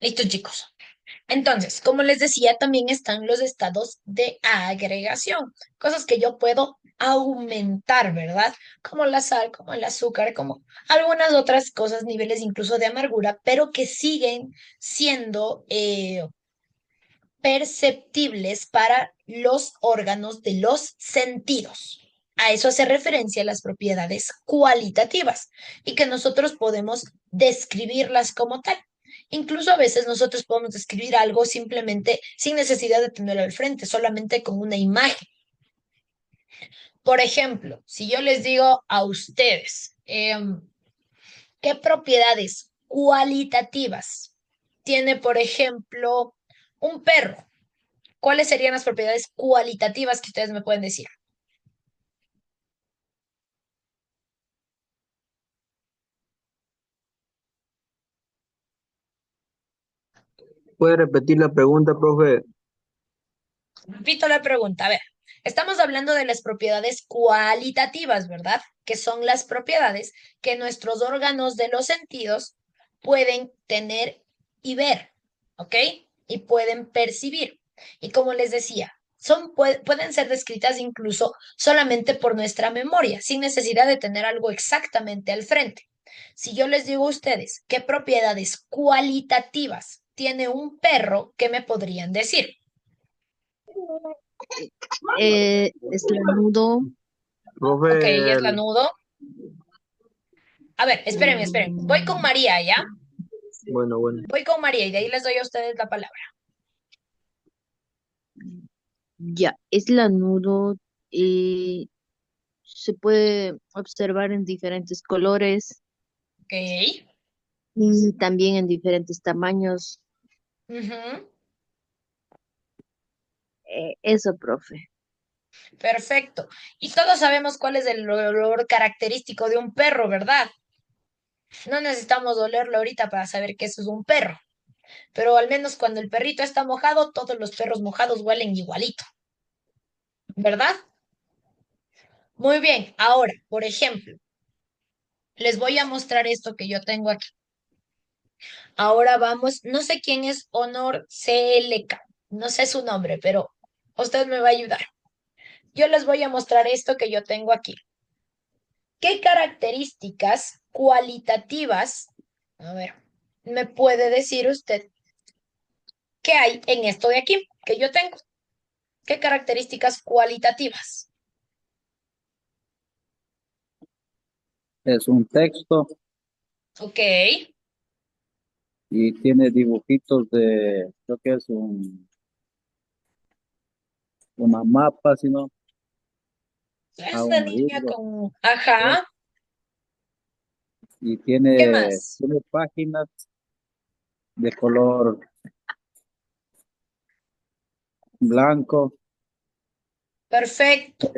Listo, chicos. Entonces, como les decía, también están los estados de agregación, cosas que yo puedo aumentar, ¿verdad? Como la sal, como el azúcar, como algunas otras cosas, niveles incluso de amargura, pero que siguen siendo perceptibles para los órganos de los sentidos. A eso hace referencia las propiedades cualitativas y que nosotros podemos describirlas como tal. Incluso a veces nosotros podemos describir algo simplemente sin necesidad de tenerlo al frente, solamente con una imagen. Por ejemplo, si yo les digo a ustedes, ¿qué propiedades cualitativas tiene, por ejemplo, un perro? ¿Cuáles serían las propiedades cualitativas que ustedes me pueden decir? ¿Puede repetir la pregunta, profe? Repito la pregunta. A ver, estamos hablando de las propiedades cualitativas, ¿verdad? Que son las propiedades que nuestros órganos de los sentidos pueden tener y ver, ¿ok? Y pueden percibir. Y como les decía, pueden ser descritas incluso solamente por nuestra memoria, sin necesidad de tener algo exactamente al frente. Si yo les digo a ustedes qué propiedades cualitativas tiene un perro, ¿qué me podrían decir? Es lanudo. Profe, Ok, es lanudo. A ver, espérenme. Voy con María, ¿ya? bueno, bueno. Voy con María y de ahí les doy a ustedes la palabra. Ya, es lanudo. Y se puede observar en diferentes colores Ok. y también en diferentes tamaños. Ujú. Eso, profe. Perfecto. Y todos sabemos cuál es el olor característico de un perro, ¿verdad? No necesitamos olerlo ahorita para saber que eso es un perro. Pero al menos cuando el perrito está mojado, todos los perros mojados huelen igualito, ¿verdad? Muy bien. Ahora, por ejemplo, les voy a mostrar esto que yo tengo aquí. Ahora vamos, no sé quién es Honor CLK, no sé su nombre, pero usted me va a ayudar. Yo les voy a mostrar esto que yo tengo aquí. ¿Qué características cualitativas, a ver, me puede decir usted qué hay en esto de aquí que yo tengo? ¿Qué características cualitativas? Es un texto Ok, y tiene dibujitos de, creo que es una mapa, sino es a una un niña libro, con, ¿no? ajá, Y ¿qué tiene, más? tiene páginas de color blanco, Perfecto,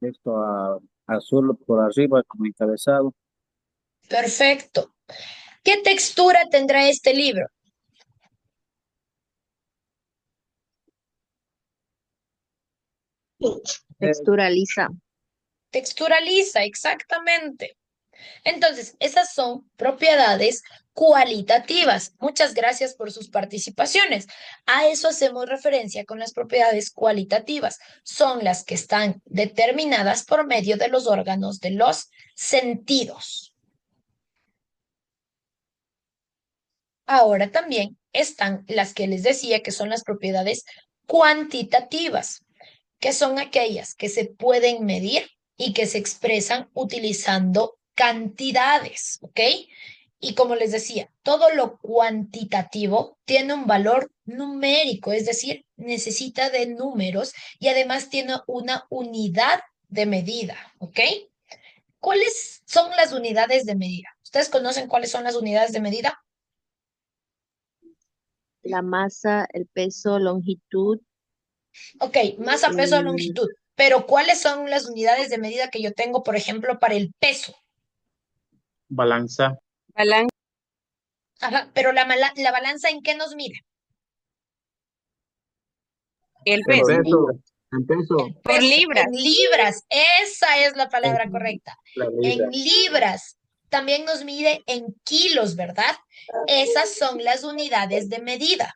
esto azul por arriba como encabezado. perfecto. ¿Qué textura tendrá este libro? Es, Textura lisa. Textura lisa, exactamente. Entonces, esas son propiedades cualitativas. Muchas gracias por sus participaciones. A eso hacemos referencia con las propiedades cualitativas. Son las que están determinadas por medio de los órganos de los sentidos. Ahora también están las que les decía que son las propiedades cuantitativas, que son aquellas que se pueden medir y que se expresan utilizando cantidades, ¿ok? Y como les decía, todo lo cuantitativo tiene un valor numérico, es decir, necesita de números y además tiene una unidad de medida, ¿ok? ¿Cuáles son las unidades de medida? ¿Ustedes conocen cuáles son las unidades de medida? La masa, el peso, longitud. Ok, masa, peso, eh, longitud. Pero ¿cuáles son las unidades de medida que yo tengo, por ejemplo, para el peso? Balanza. Balanza, Ajá, pero la balanza ¿en qué nos mide? el En peso. Por peso. libras. En peso. El Por peso, libras. en libras. Esa es la En palabra correcta. la En libra. libras. también nos mide en kilos, ¿verdad? Esas son las unidades de medida.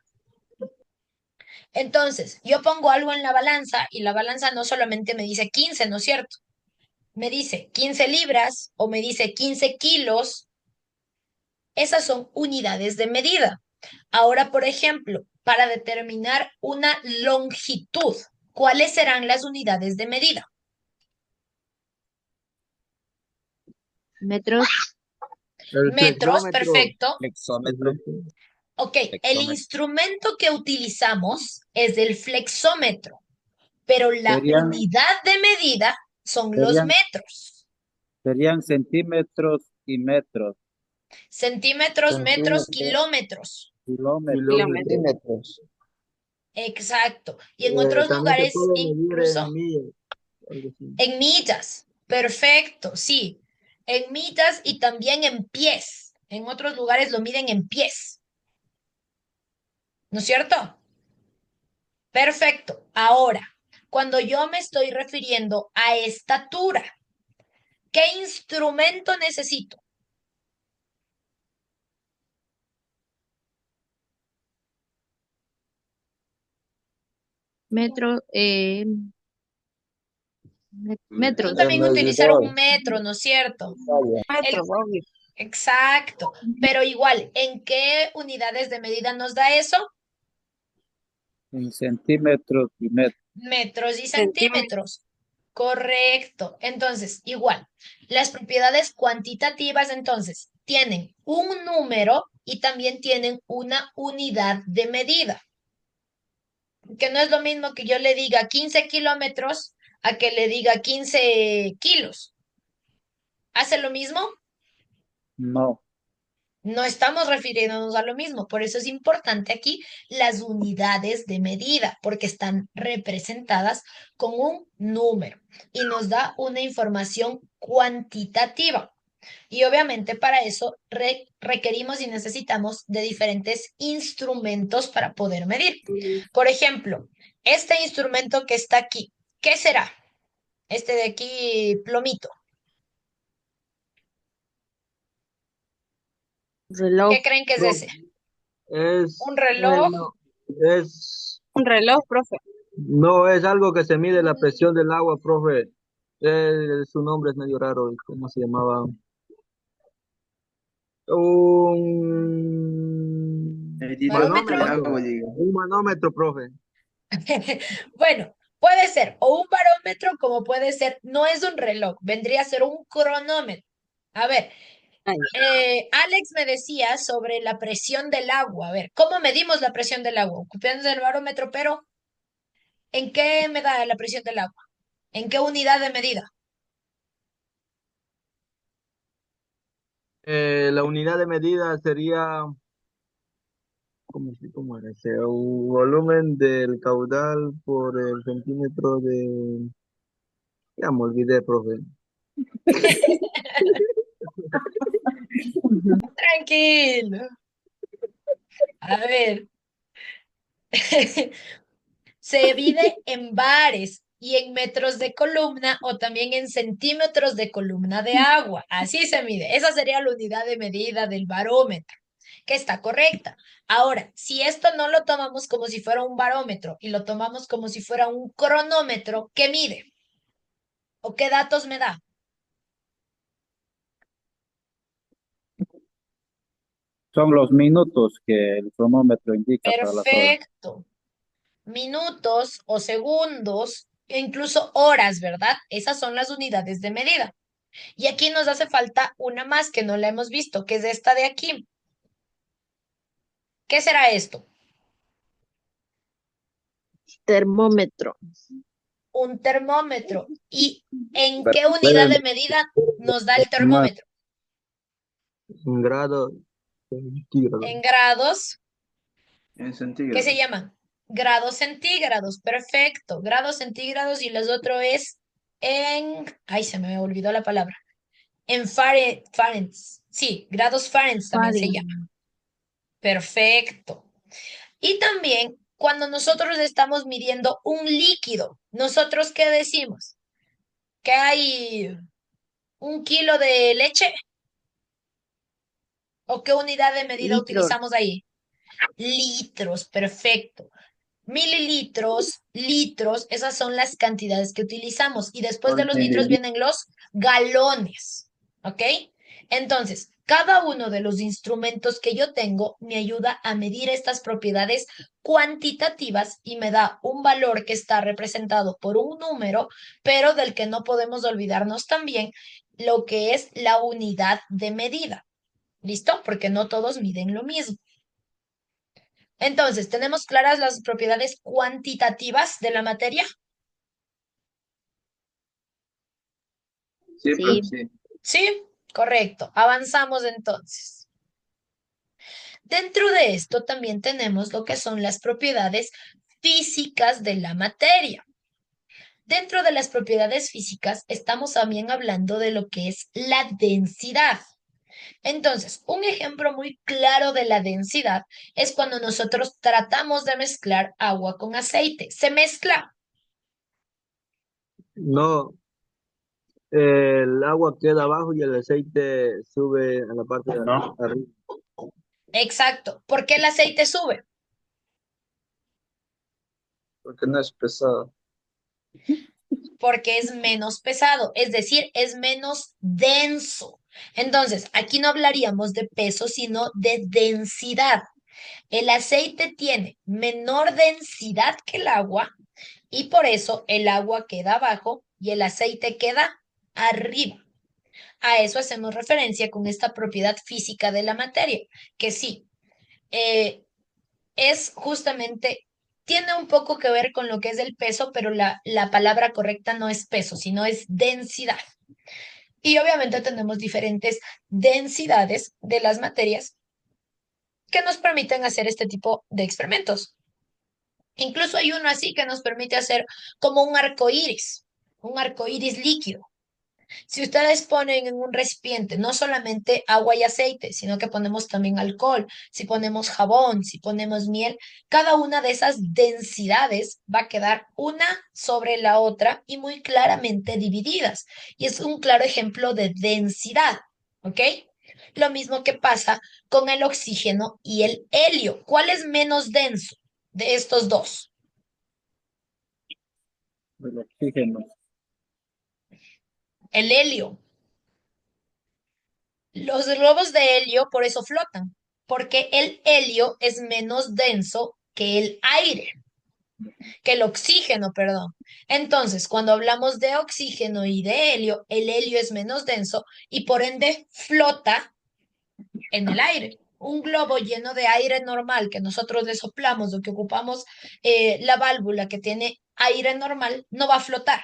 Entonces, yo pongo algo en la balanza y la balanza no solamente me dice 15, ¿no es cierto? Me dice 15 libras o me dice 15 kilos. Esas son unidades de medida. Ahora, por ejemplo, para determinar una longitud, ¿cuáles serán las unidades de medida? Metros. El Metros, flexómetro. perfecto. Flexómetro. Ok, el Flexómetro. instrumento que utilizamos es el flexómetro, pero la Serían, unidad de medida son los serían, metros. serían centímetros y metros. Centímetros, metros, Centímetro, kilómetros. Kilómetros. kilómetro. Centímetros. Exacto. Y en otros También se lugares, puede medir incluso en millas, algo así. en millas. Perfecto, sí. En millas y también en pies. En otros lugares lo miden en pies. ¿No es cierto? Perfecto. Ahora, cuando yo me estoy refiriendo a estatura, ¿qué instrumento necesito? Metro, Puedo metros. El también utilizar un medidor. metro, ¿no es cierto? El, Metros, obvio. exacto. Pero igual, ¿en qué unidades de medida nos da eso? En centímetros y metros. Metros y Centímetros. centímetros. Correcto. Entonces, igual, las propiedades cuantitativas entonces tienen un número y también tienen una unidad de medida, que no es lo mismo que yo le diga 15 kilómetros a que le diga 15 kilos. ¿Hace lo mismo? No. No estamos refiriéndonos a lo mismo, por eso es importante aquí las unidades de medida, porque están representadas con un número y nos da una información cuantitativa. Y obviamente para eso requerimos y necesitamos de diferentes instrumentos para poder medir. Por ejemplo, este instrumento que está aquí, ¿qué será? Este de aquí, plomito. Reloj. ¿Qué creen que es ese? Profe, es, ¿Un reloj? no, es, Un reloj, profe. no es algo que se mide la presión del agua, profe. Su nombre es medio raro, ¿cómo se llamaba? ¿Barómetro? Un manómetro, profe. Bueno, puede ser o un barómetro como puede ser, no es un reloj, vendría a ser un cronómetro. A ver, Ay, Alex me decía sobre la presión del agua. A ver, ¿cómo medimos la presión del agua? Ocupando el barómetro, pero ¿en qué me da la presión del agua? ¿En qué unidad de medida? La unidad de medida sería, cómo era ese? Un volumen del caudal por el centímetro de... Ya me olvidé, profe. Tranquilo. A ver, se divide en bares y en metros de columna o también en centímetros de columna de agua. Así se mide. Esa sería la unidad de medida del barómetro, que está correcta. Ahora, si esto no lo tomamos como si fuera un barómetro y lo tomamos como si fuera un cronómetro, ¿qué mide? ¿O qué datos me da? Son los minutos que el cronómetro indica para las horas. Perfecto. Minutos o segundos, e incluso horas, ¿verdad? Esas son las unidades de medida. Y aquí nos hace falta una más que no la hemos visto, que es esta de aquí. ¿Qué será esto? Termómetro. Un termómetro. ¿Y en qué unidad Pueden de medida nos da el tomar termómetro? Un grado centígrado. En grados, en ¿qué se centígrados. llaman? Grados centígrados. Perfecto. Grados centígrados y los otro es en... Ay, se me olvidó la palabra. En Fahrenheit. Sí, grados Fahrenheit también se llama. Fahrenheit. Perfecto. Y también cuando nosotros estamos midiendo un líquido, ¿nosotros qué decimos? ¿Que hay un kilo de leche? ¿O qué unidad de medida Litros. utilizamos ahí? Litros, perfecto. Mililitros, litros, esas son las cantidades que utilizamos. Y después de Por los litros mililitro. vienen los galones, ¿ok? Entonces, cada uno de los instrumentos que yo tengo me ayuda a medir estas propiedades cuantitativas y me da un valor que está representado por un número, pero del que no podemos olvidarnos también lo que es la unidad de medida. ¿Listo? Porque no todos miden lo mismo. Entonces, ¿tenemos claras las propiedades cuantitativas de la materia? Sí, Sí. profe, sí. Sí, correcto. Avanzamos entonces. Dentro de esto también tenemos lo que son las propiedades físicas de la materia. Dentro de las propiedades físicas estamos también hablando de lo que es la densidad. Entonces, un ejemplo muy claro de la densidad es cuando nosotros tratamos de mezclar agua con aceite. ¿Se mezcla? No, el agua queda abajo y el aceite sube a la parte de No. arriba. Exacto. ¿Por qué el aceite sube? Porque no es pesado. Porque es menos pesado, es decir, es menos denso. Entonces, aquí no hablaríamos de peso, sino de densidad. El aceite tiene menor densidad que el agua y por eso el agua queda abajo y el aceite queda arriba. A eso hacemos referencia con esta propiedad física de la materia, que sí, eh, es justamente, tiene un poco que ver con lo que es el peso, pero la palabra correcta no es peso, sino es densidad. Y obviamente tenemos diferentes densidades de las materias que nos permiten hacer este tipo de experimentos. Incluso hay uno así que nos permite hacer como un arco iris líquido. Si ustedes ponen en un recipiente no solamente agua y aceite, sino que ponemos también alcohol, si ponemos jabón, si ponemos miel, cada una de esas densidades va a quedar una sobre la otra y muy claramente divididas. Y es un claro ejemplo de densidad, ¿ok? Lo mismo que pasa con el oxígeno y el helio. ¿Cuál es menos denso de estos dos? El oxígeno. El helio. Los globos de helio por eso flotan, porque el helio es menos denso que el aire, que el oxígeno, perdón. Entonces, cuando hablamos de oxígeno y de helio, el helio es menos denso y por ende flota en el aire. Un globo lleno de aire normal que nosotros le soplamos o que ocupamos la válvula que tiene aire normal, no va a flotar,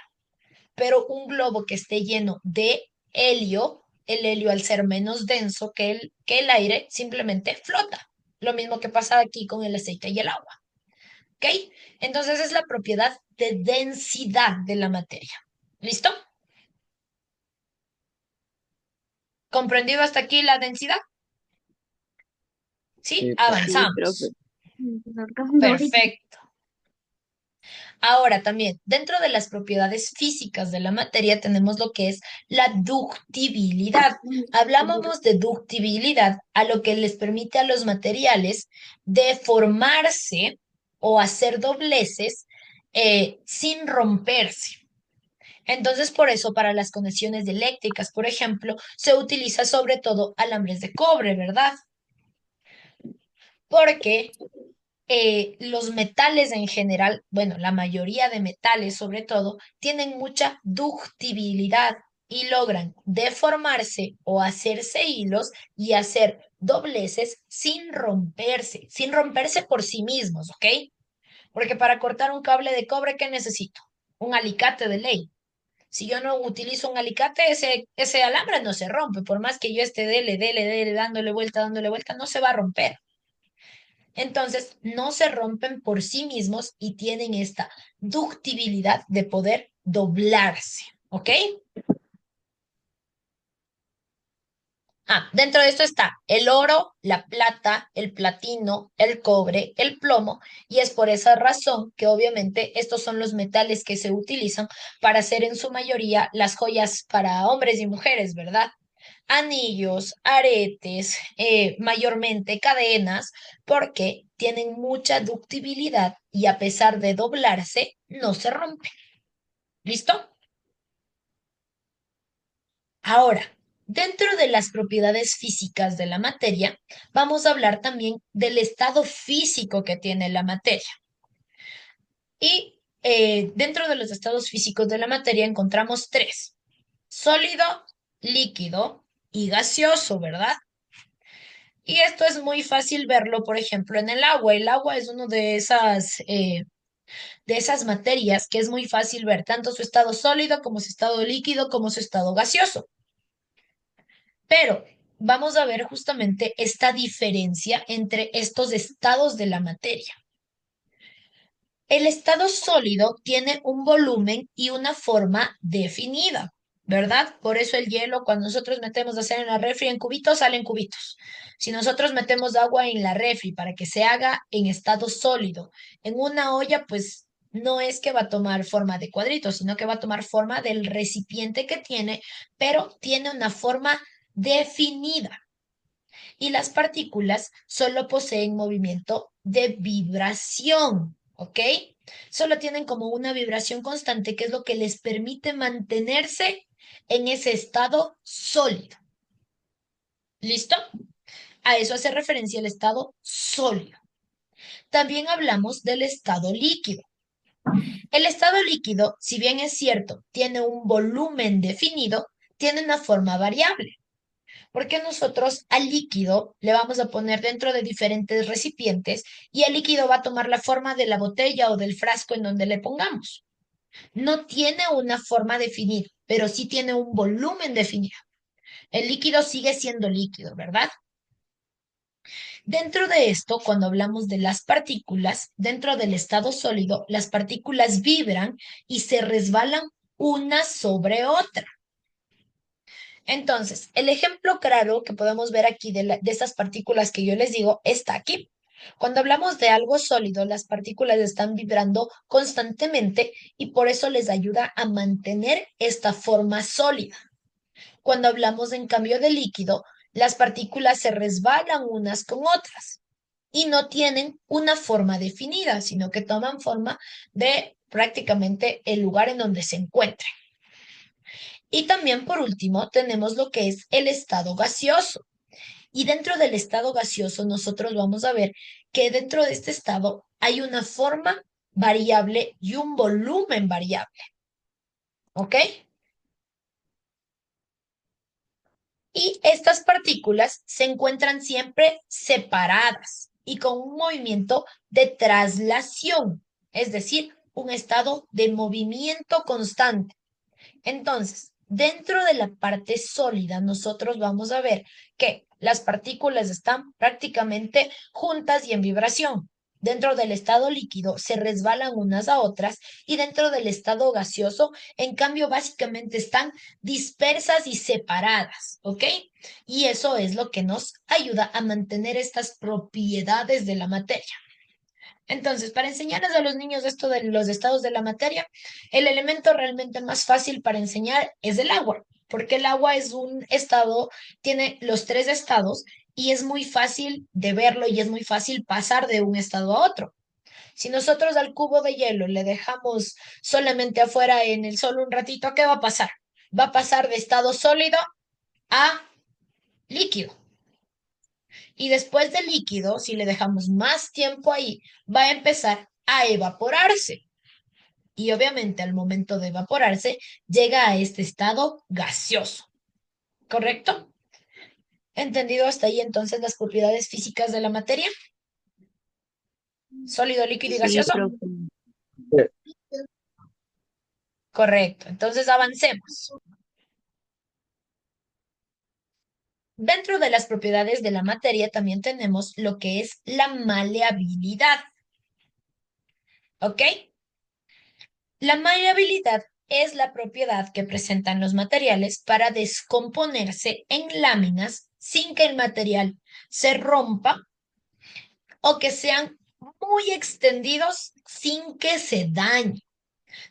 pero un globo que esté lleno de helio, el helio al ser menos denso que el aire, simplemente flota. Lo mismo que pasa aquí con el aceite y el agua. ¿Ok? Entonces es la propiedad de densidad de la materia. ¿Listo? ¿Comprendido hasta aquí la densidad? Sí, Sí, profe. Sí, profe. avanzamos. Perfecto. Ahora también, dentro de las propiedades físicas de la materia tenemos lo que es la ductibilidad. Hablábamos de ductibilidad a lo que les permite a los materiales deformarse o hacer dobleces sin romperse. Entonces, por eso, para las conexiones eléctricas, por ejemplo, se utiliza sobre todo alambres de cobre, ¿verdad? Porque los metales en general, bueno, la mayoría de metales sobre todo, tienen mucha ductibilidad y logran deformarse o hacerse hilos y hacer dobleces sin romperse por sí mismos, ¿ok? Porque para cortar un cable de cobre, ¿qué necesito? Un alicate de ley. Si yo no utilizo un alicate, ese alambre no se rompe, por más que yo esté dele, dándole vuelta, no se va a romper. Entonces, no se rompen por sí mismos y tienen esta ductibilidad de poder doblarse, ¿ok? Dentro de esto está el oro, la plata, el platino, el cobre, el plomo, y es por esa razón que obviamente estos son los metales que se utilizan para hacer en su mayoría las joyas para hombres y mujeres, ¿verdad? anillos, aretes, mayormente cadenas, porque tienen mucha ductibilidad y a pesar de doblarse, no se rompen. ¿Listo? Ahora, dentro de las propiedades físicas de la materia, vamos a hablar también del estado físico que tiene la materia. Y dentro de los estados físicos de la materia encontramos tres: sólido, líquido y gaseoso, ¿verdad? Y esto es muy fácil verlo, por ejemplo, en el agua. El agua es uno de esas materias que es muy fácil ver tanto su estado sólido como su estado líquido como su estado gaseoso. Pero vamos a ver justamente esta diferencia entre estos estados de la materia. El estado sólido tiene un volumen y una forma definida, ¿verdad? Por eso el hielo, cuando nosotros metemos acero en la refri en cubitos, salen cubitos. Si nosotros metemos agua en la refri para que se haga en estado sólido, en una olla, pues no es que va a tomar forma de cuadrito, sino que va a tomar forma del recipiente que tiene, pero tiene una forma definida. Y las partículas solo poseen movimiento de vibración, ¿ok? Solo tienen como una vibración constante, que es lo que les permite mantenerse en ese estado sólido. ¿Listo? A eso hace referencia el estado sólido. También hablamos del estado líquido. El estado líquido, si bien es cierto, tiene un volumen definido, tiene una forma variable. Porque nosotros al líquido le vamos a poner dentro de diferentes recipientes y el líquido va a tomar la forma de la botella o del frasco en donde le pongamos. No tiene una forma definida, pero sí tiene un volumen definido. El líquido sigue siendo líquido, ¿verdad? Dentro de esto, cuando hablamos de las partículas, dentro del estado sólido, las partículas vibran y se resbalan una sobre otra. Entonces, el ejemplo claro que podemos ver aquí de estas partículas que yo les digo está aquí. Cuando hablamos de algo sólido, las partículas están vibrando constantemente y por eso les ayuda a mantener esta forma sólida. Cuando hablamos en cambio de líquido, las partículas se resbalan unas con otras y no tienen una forma definida, sino que toman forma de prácticamente el lugar en donde se encuentren. Y también, por último, tenemos lo que es el estado gaseoso. Y dentro del estado gaseoso, nosotros vamos a ver que dentro de este estado hay una forma variable y un volumen variable. ¿Ok? Y estas partículas se encuentran siempre separadas y con un movimiento de traslación, es decir, un estado de movimiento constante. Entonces, dentro de la parte sólida, nosotros vamos a ver que las partículas están prácticamente juntas y en vibración. Dentro del estado líquido se resbalan unas a otras y dentro del estado gaseoso, en cambio, básicamente están dispersas y separadas, ¿ok? Y eso es lo que nos ayuda a mantener estas propiedades de la materia. Entonces, para enseñarles a los niños esto de los estados de la materia, el elemento realmente más fácil para enseñar es el agua, porque el agua es un estado, tiene los tres estados y es muy fácil de verlo y es muy fácil pasar de un estado a otro. Si nosotros al cubo de hielo le dejamos solamente afuera en el sol un ratito, ¿qué va a pasar? Va a pasar de estado sólido a líquido. Y después del líquido, si le dejamos más tiempo ahí, va a empezar a evaporarse. Y obviamente al momento de evaporarse, llega a este estado gaseoso. ¿Correcto? ¿Entendido hasta ahí entonces las propiedades físicas de la materia? Sólido, líquido y Sí, gaseoso. profe. Correcto. Entonces avancemos. Dentro de las propiedades de la materia también tenemos lo que es la maleabilidad. ¿Ok? La maleabilidad es la propiedad que presentan los materiales para descomponerse en láminas sin que el material se rompa o que sean muy extendidos sin que se dañe.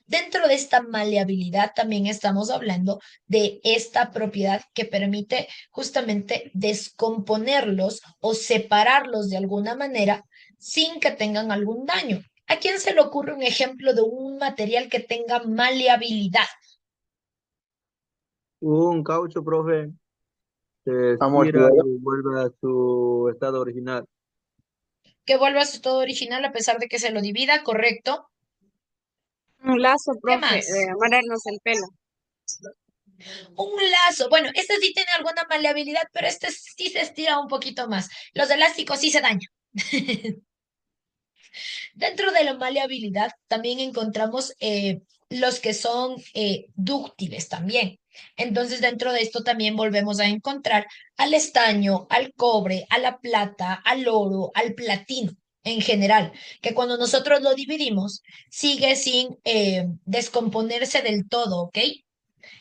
Dentro de esta maleabilidad también estamos hablando de esta propiedad que permite justamente descomponerlos o separarlos de alguna manera sin que tengan algún daño. ¿A quién se le ocurre un ejemplo de un material que tenga maleabilidad? Un caucho, profe, se estira Amortiguador. y vuelve a su estado original. Que vuelva a su estado original a pesar de que se lo divida, ¿correcto? Un lazo, ¿Qué profe, de más? amarrarnos el pelo. Un lazo. Bueno, este sí tiene alguna maleabilidad, pero este sí se estira un poquito más. Los elásticos sí se dañan. Dentro de la maleabilidad también encontramos los que son dúctiles también. Entonces, dentro de esto también volvemos a encontrar al estaño, al cobre, a la plata, al oro, al platino en general, que cuando nosotros lo dividimos, sigue sin descomponerse del todo, ¿ok?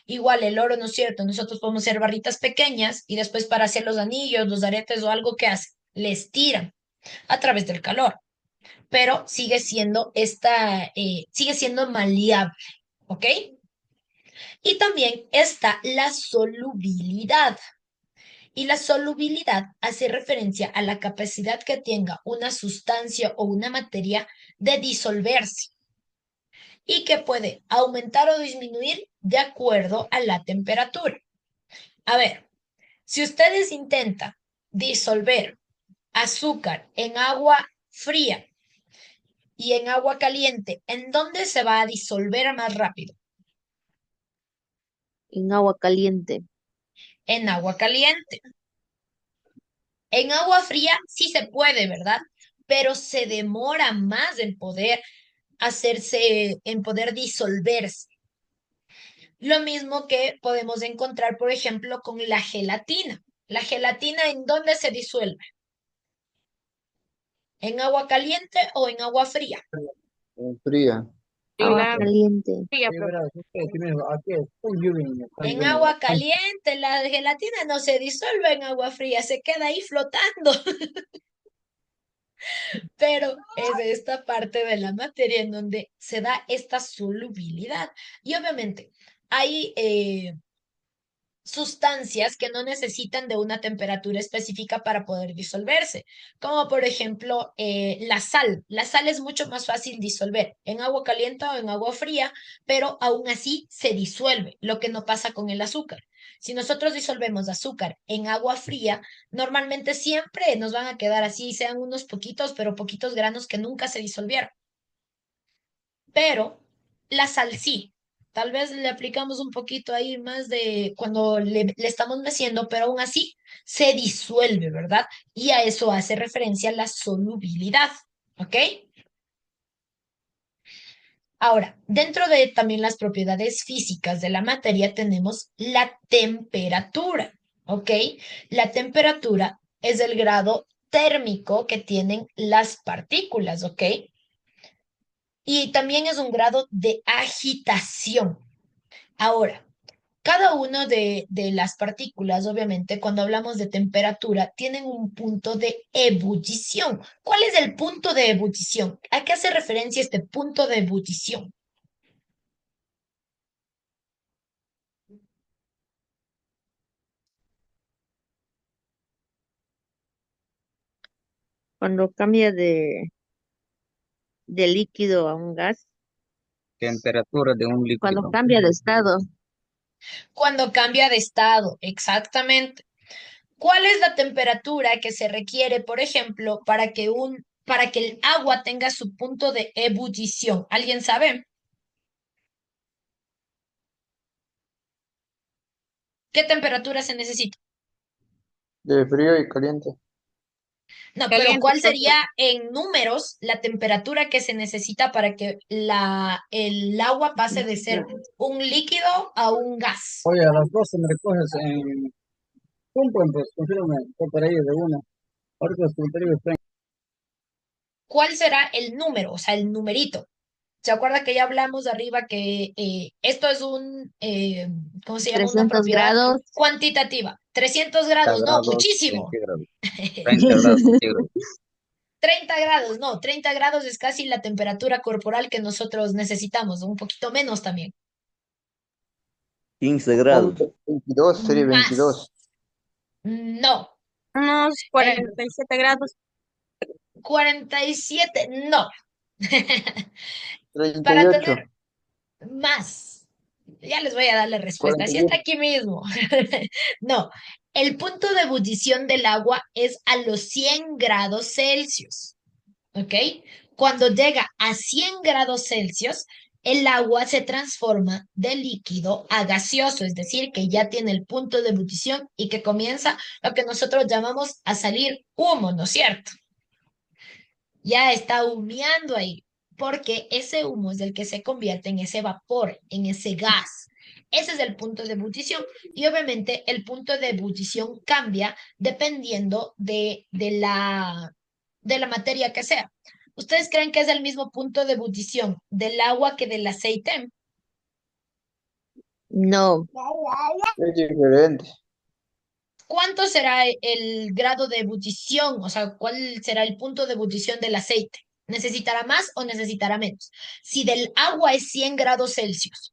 Igual el oro, ¿no es cierto? Nosotros podemos hacer barritas pequeñas y después para hacer los anillos, los aretes o algo que hace, les tiran a través del calor, pero sigue siendo maleable, ¿ok? Y también está la solubilidad. Y la solubilidad hace referencia a la capacidad que tenga una sustancia o una materia de disolverse y que puede aumentar o disminuir de acuerdo a la temperatura. A ver, si ustedes intentan disolver azúcar en agua fría y en agua caliente, ¿en dónde se va a disolver más rápido? En agua caliente. En agua caliente. En agua fría sí se puede, ¿verdad? Pero se demora más en poder hacerse, en poder disolverse. Lo mismo que podemos encontrar, por ejemplo, con la gelatina. ¿La gelatina en dónde se disuelve? ¿En agua caliente o en agua fría? Fría. Agua Claro, caliente. fría, profe. En agua caliente, la gelatina no se disuelve en agua fría, se queda ahí flotando. Pero es esta parte de la materia en donde se da esta solubilidad. Y obviamente hay sustancias que no necesitan de una temperatura específica para poder disolverse, como por ejemplo la sal. La sal es mucho más fácil disolver en agua caliente o en agua fría, pero aún así se disuelve, lo que no pasa con el azúcar. Si nosotros disolvemos azúcar en agua fría, normalmente siempre nos van a quedar así, sean unos poquitos, pero poquitos granos que nunca se disolvieron. Pero la sal sí. Tal vez le aplicamos un poquito ahí más de cuando le estamos meciendo, pero aún así se disuelve, ¿verdad? Y a eso hace referencia la solubilidad, ¿ok? Ahora, dentro de también las propiedades físicas de la materia tenemos la temperatura, ¿ok? La temperatura es el grado térmico que tienen las partículas, ¿ok? Y también es un grado de agitación. Ahora, cada una de las partículas, obviamente, cuando hablamos de temperatura, tienen un punto de ebullición. ¿Cuál es el punto de ebullición? ¿A qué hace referencia este punto de ebullición? Cuando cambia de líquido a un gas. Temperatura de un Cuando líquido. cambia de estado. Cuando cambia de estado, exactamente. ¿Cuál es la temperatura que se requiere, por ejemplo, para que el agua tenga su punto de ebullición? ¿Alguien sabe? ¿Qué temperatura se necesita? De frío y caliente. No, pero Caliente, ¿cuál profe. sería en números la temperatura que se necesita para que el agua pase de ser un líquido a un gas? Oye, a las 12 me recoges en Pumpo, pues confírmame, voy por ahí de una. Ahorita los comentarios están. ¿Cuál será el número? O sea, el numerito. ¿Se acuerda que ya hablamos arriba que esto es ¿cómo se llama? Una 300 propiedad grados. cuantitativa. 300 30 grados, no, grados muchísimo. centígrados. 30 grados centígrados. 30 grados, no, 30 grados es casi la temperatura corporal que nosotros necesitamos, un poquito menos también. 15 grados. 22, sería Más. 22. No. Unos 47 grados. 47, no. Para 38. tener más. Ya les voy a dar la respuesta. Así está aquí mismo. No. El punto de ebullición del agua es a los 100 grados Celsius. ¿Ok? Cuando llega a 100 grados Celsius, el agua se transforma de líquido a gaseoso, es decir, que ya tiene el punto de ebullición y que comienza lo que nosotros llamamos a salir humo, ¿no es cierto? Ya está humeando ahí, porque ese humo es el que se convierte en ese vapor, en ese gas. Ese es el punto de ebullición y obviamente el punto de ebullición cambia dependiendo de la materia que sea. ¿Ustedes creen que es el mismo punto de ebullición del agua que del aceite? No, Es diferente. ¿Cuánto será el grado de ebullición? O sea, ¿cuál será el punto de ebullición del aceite? ¿Necesitará más o necesitará menos? Si del agua es 100 grados Celsius,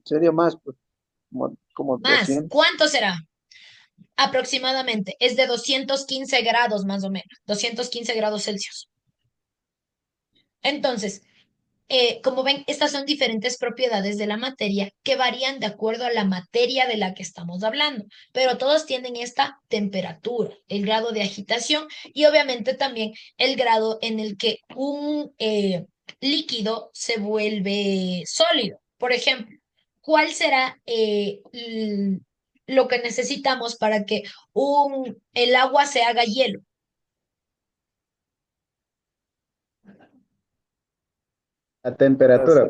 Sería más, pues, como más, 200. ¿cuánto será? Aproximadamente, es de 215 grados más o menos, 215 grados Celsius. Entonces, como ven, estas son diferentes propiedades de la materia que varían de acuerdo a la materia de la que estamos hablando, pero todos tienen esta temperatura, el grado de agitación y obviamente también el grado en el que un líquido se vuelve sólido. Por ejemplo, ¿cuál será lo que necesitamos para que el agua se haga hielo? La temperatura.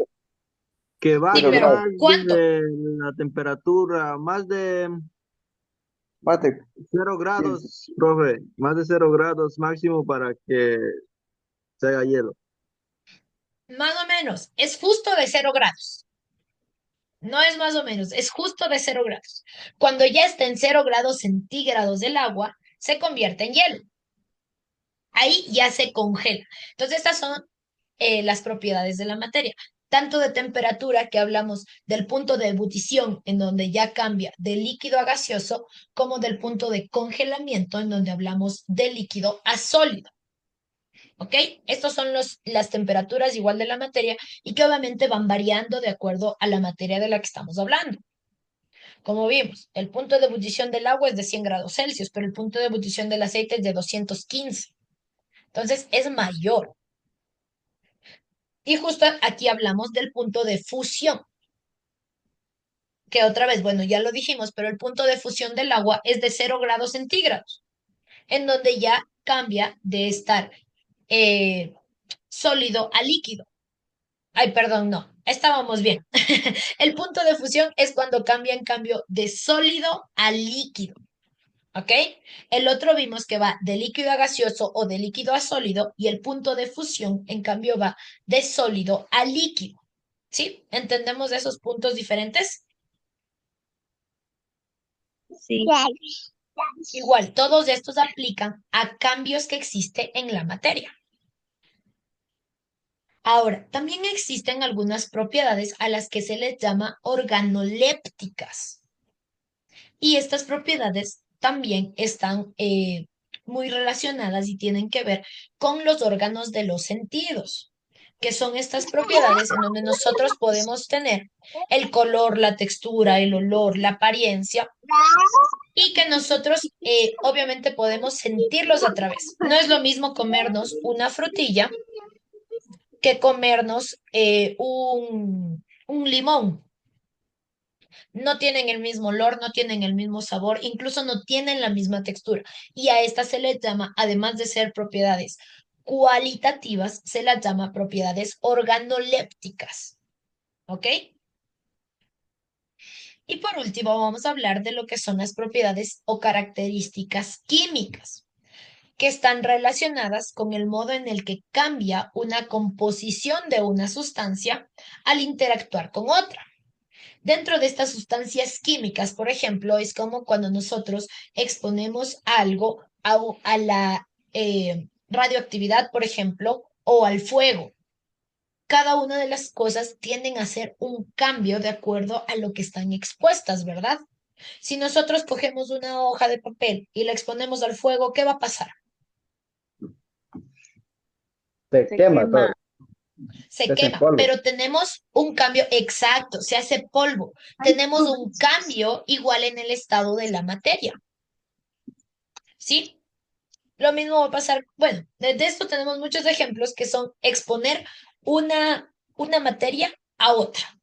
Que Sí, baje pero más ¿cuánto? de la temperatura, más de Más de 0 grados, profe, más de 0 grados máximo para que se haga hielo. Más o menos, es justo de 0 grados. No es más o menos, es justo de 0 grados. Cuando ya está en 0 grados centígrados del agua, se convierte en hielo. Ahí ya se congela. Entonces, estas son las propiedades de la materia. Tanto de temperatura, que hablamos del punto de ebullición, en donde ya cambia de líquido a gaseoso, como del punto de congelamiento, en donde hablamos de líquido a sólido. ¿Ok? Estos son las temperaturas igual de la materia y que obviamente van variando de acuerdo a la materia de la que estamos hablando. Como vimos, el punto de ebullición del agua es de 100 grados Celsius, pero el punto de ebullición del aceite es de 215. Entonces es mayor. Y justo aquí hablamos del punto de fusión, que otra vez, bueno, ya lo dijimos, pero el punto de fusión del agua es de 0 grados centígrados, en donde ya cambia de estar eh, sólido a líquido. Ay, perdón, no, estábamos bien. El punto de fusión es cuando cambia en cambio de sólido a líquido. ¿Ok? El otro vimos que va de líquido a gaseoso o de líquido a sólido y el punto de fusión, en cambio, va de sólido a líquido. ¿Sí? ¿Entendemos esos puntos diferentes? sí, Igual, todos estos aplican a cambios que existen en la materia. Ahora, también existen algunas propiedades a las que se les llama organolépticas. Y estas propiedades también están muy relacionadas y tienen que ver con los órganos de los sentidos, que son estas propiedades en donde nosotros podemos tener el color, la textura, el olor, la apariencia, y que nosotros obviamente podemos sentirlos a través. No es lo mismo comernos una frutilla que comernos un limón. No tienen el mismo olor, no tienen el mismo sabor, incluso no tienen la misma textura. Y a esta se les llama, además de ser propiedades cualitativas, se las llama propiedades organolépticas. ¿Ok? Y por último, vamos a hablar de lo que son las propiedades o características químicas, que están relacionadas con el modo en el que cambia una composición de una sustancia al interactuar con otra. Dentro de estas sustancias químicas, por ejemplo, es como cuando nosotros exponemos algo a la radioactividad, por ejemplo, o al fuego. Cada una de las cosas tienden a hacer un cambio de acuerdo a lo que están expuestas, ¿verdad? Si nosotros cogemos una hoja de papel y la exponemos al fuego, ¿qué va a pasar? Se Se quema quema. todo. Se Se hace quema, polvo. pero tenemos un cambio exacto, se hace polvo. Tenemos un cambio igual en el estado de la materia, ¿sí? Lo mismo va a pasar, bueno, de esto tenemos muchos ejemplos que son exponer una materia a otra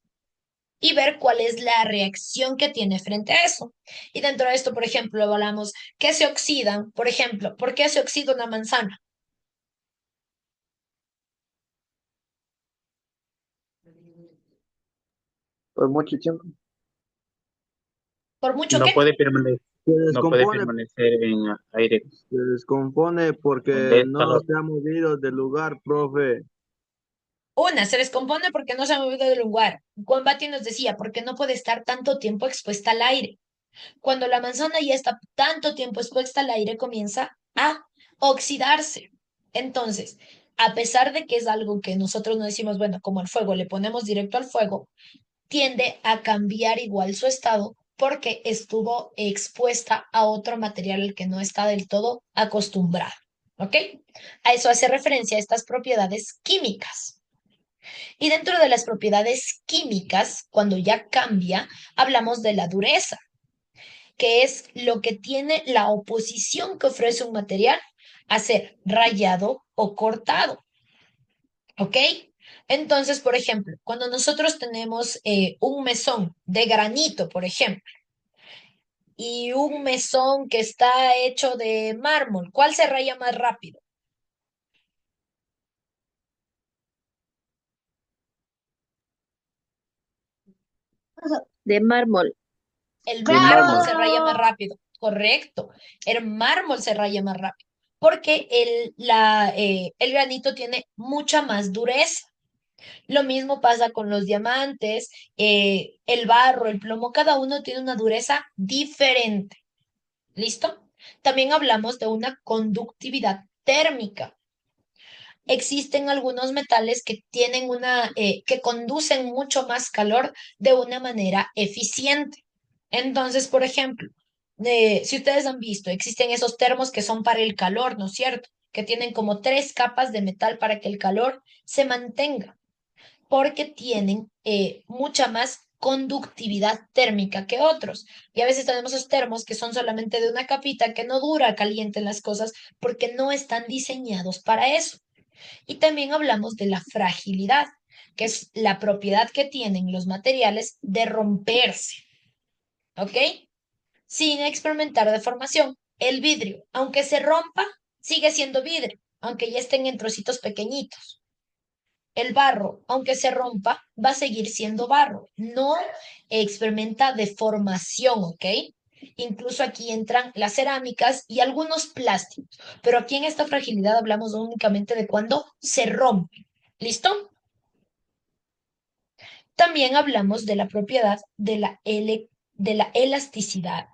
y ver cuál es la reacción que tiene frente a eso. Y dentro de esto, por ejemplo, hablamos que se oxidan, por ejemplo, ¿por qué se oxida una manzana? Por mucho tiempo. ¿Por mucho No qué? puede permanecer, Se no puede descompone, permanecer en aire se descompone porque donde es no calor. se ha movido del lugar, profe. Una, se descompone porque no se ha movido del lugar. Juan Bati nos decía, porque no puede estar tanto tiempo expuesta al aire. Cuando la manzana ya está tanto tiempo expuesta al aire, comienza a oxidarse. Entonces, a pesar de que es algo que nosotros no decimos, bueno, como al fuego, le ponemos directo al fuego, tiende a cambiar igual su estado porque estuvo expuesta a otro material al que no está del todo acostumbrado. ¿Ok? A eso hace referencia a estas propiedades químicas. Y dentro de las propiedades químicas, cuando ya cambia, hablamos de la dureza, que es lo que tiene la oposición que ofrece un material a ser rayado o cortado. ¿Ok? Entonces, por ejemplo, cuando nosotros tenemos un mesón de granito, por ejemplo, y un mesón que está hecho de mármol, ¿cuál se raya más rápido? De mármol. El De mármol mármol. se raya más rápido, correcto. El mármol se raya más rápido, porque el granito tiene mucha más dureza. Lo mismo pasa con los diamantes, el barro, el plomo, cada uno tiene una dureza diferente. ¿Listo? También hablamos de una conductividad térmica. Existen algunos metales que tienen que conducen mucho más calor de una manera eficiente. Entonces, por ejemplo, si ustedes han visto, existen esos termos que son para el calor, ¿no es cierto? Que tienen como 3 capas de metal para que el calor se mantenga, porque tienen mucha más conductividad térmica que otros. Y a veces tenemos esos termos que son solamente de una capita que no dura caliente en las cosas porque no están diseñados para eso. Y también hablamos de la fragilidad, que es la propiedad que tienen los materiales de romperse, ¿ok? Sin experimentar deformación. El vidrio, aunque se rompa, sigue siendo vidrio, aunque ya estén en trocitos pequeñitos. El barro, aunque se rompa, va a seguir siendo barro. No experimenta deformación, ¿ok? Incluso aquí entran las cerámicas y algunos plásticos. Pero aquí en esta fragilidad hablamos únicamente de cuando se rompe. ¿Listo? También hablamos de la propiedad de la elasticidad,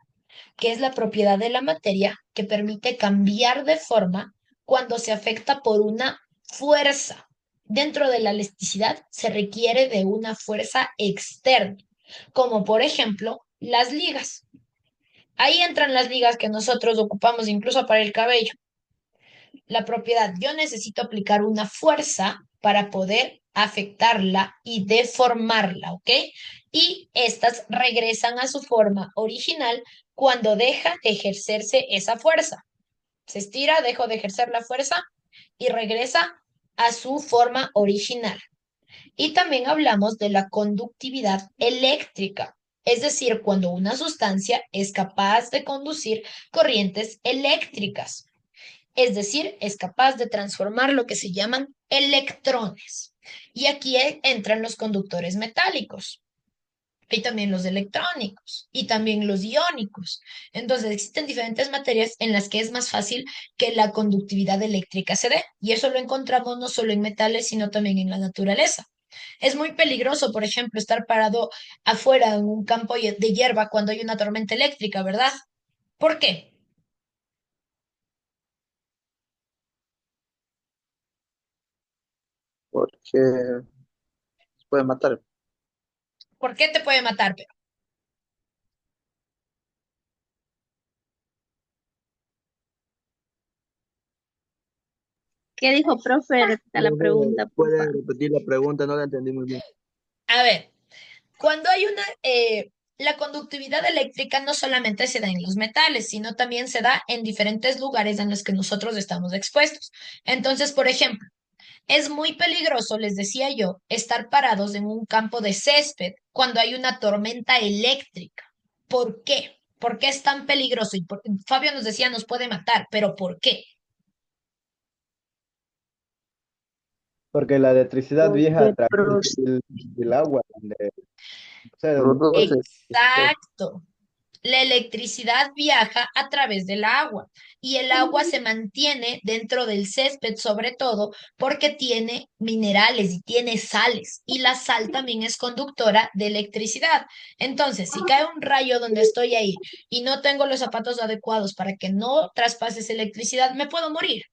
que es la propiedad de la materia que permite cambiar de forma cuando se afecta por una fuerza. Dentro de la elasticidad se requiere de una fuerza externa, como por ejemplo las ligas. Ahí entran las ligas que nosotros ocupamos incluso para el cabello. La propiedad, yo necesito aplicar una fuerza para poder afectarla y deformarla, ¿ok? Y estas regresan a su forma original cuando deja de ejercerse esa fuerza. Se estira, dejo de ejercer la fuerza y regresa a su forma original. Y también hablamos de la conductividad eléctrica, es decir, cuando una sustancia es capaz de conducir corrientes eléctricas, es decir, es capaz de transformar lo que se llaman electrones. Y aquí entran los conductores metálicos y también los electrónicos y también los iónicos. Entonces, existen diferentes materias en las que es más fácil que la conductividad eléctrica se dé. Y eso lo encontramos no solo en metales, sino también en la naturaleza. Es muy peligroso, por ejemplo, estar parado afuera en un campo de hierba cuando hay una tormenta eléctrica, ¿verdad? ¿Por qué? Porque se puede matar. ¿Por qué te puede matar? ¿Qué dijo, profe? Repita la pregunta, Puede porfa. repetir la pregunta, no la entendí muy bien. A ver, cuando hay la conductividad eléctrica no solamente se da en los metales, sino también se da en diferentes lugares en los que nosotros estamos expuestos. Entonces, por ejemplo, es muy peligroso, les decía yo, estar parados en un campo de césped cuando hay una tormenta eléctrica. ¿Por qué? ¿Por qué es tan peligroso? Fabio nos decía, nos puede matar, pero ¿por qué? Porque la electricidad viaja a Porque, través profe, del agua, o sea, donde Produce. Exacto. La electricidad viaja a través del agua y el agua se mantiene dentro del césped, sobre todo porque tiene minerales y tiene sales y la sal también es conductora de electricidad. Entonces, si cae un rayo donde estoy ahí y no tengo los zapatos adecuados para que no traspases electricidad, me puedo morir.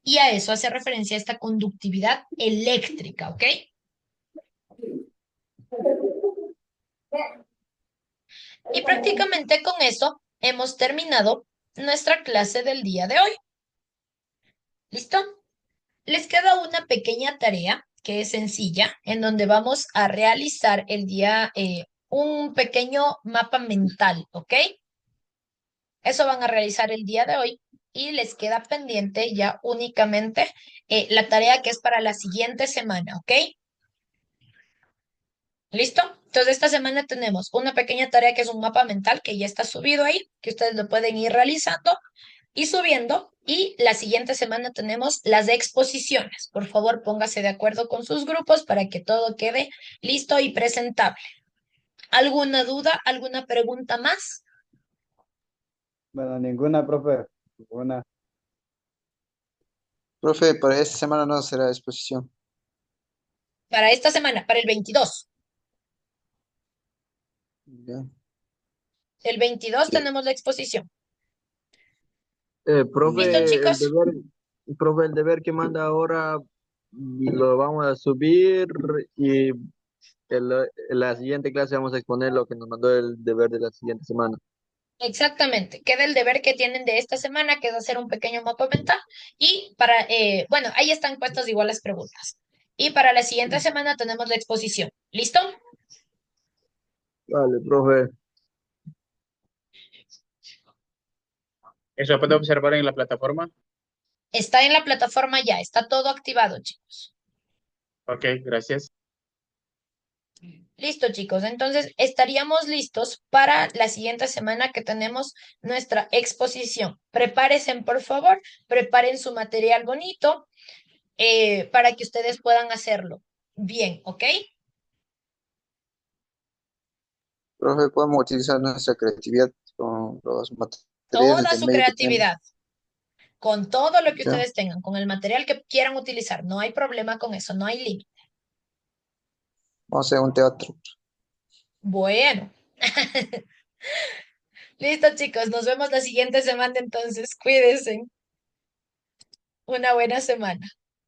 Y a eso hace referencia esta conductividad eléctrica, ¿ok? Y prácticamente con eso hemos terminado nuestra clase del día de hoy. ¿Listo? Les queda una pequeña tarea que es sencilla, en donde vamos a realizar un pequeño mapa mental, ¿ok? Eso van a realizar el día de hoy y les queda pendiente ya únicamente la tarea que es para la siguiente semana, ¿ok? ¿Listo? Entonces esta semana tenemos una pequeña tarea que es un mapa mental que ya está subido ahí, que ustedes lo pueden ir realizando y subiendo. Y la siguiente semana tenemos las exposiciones. Por favor, póngase de acuerdo con sus grupos para que todo quede listo y presentable. ¿Alguna duda? ¿Alguna pregunta más? bueno, ninguna, profe, ninguna. Profe, para esta semana no será exposición. Para esta semana, para el 22. Ya. El 22 tenemos la exposición. ¿Listo, Profe, chicos? profe, el deber que manda ahora lo vamos a subir y en la siguiente clase vamos a exponer lo que nos mandó el deber de la siguiente semana. Exactamente. Queda el deber que tienen de esta semana, que es hacer un pequeño mapa mental. Y bueno, ahí están puestas igual las preguntas. Y para la siguiente semana tenemos la exposición. ¿Listo? Vale, profe. ¿Eso puede observar en la plataforma? Está en la plataforma ya, está todo activado, chicos. Ok, gracias. Listo, chicos. Entonces, estaríamos listos para la siguiente semana que tenemos nuestra exposición. Prepárense, por favor, preparen su material bonito para que ustedes puedan hacerlo bien, ¿ok? Profe, podemos utilizar nuestra creatividad con los materiales Toda de su medio que tenemos. creatividad, con todo lo que Ya. ustedes tengan, con el material que quieran utilizar. No hay problema con eso, no hay límite. Vamos a hacer un teatro. Bueno. Listo, chicos. Nos vemos la siguiente semana entonces. Cuídense. Una buena semana.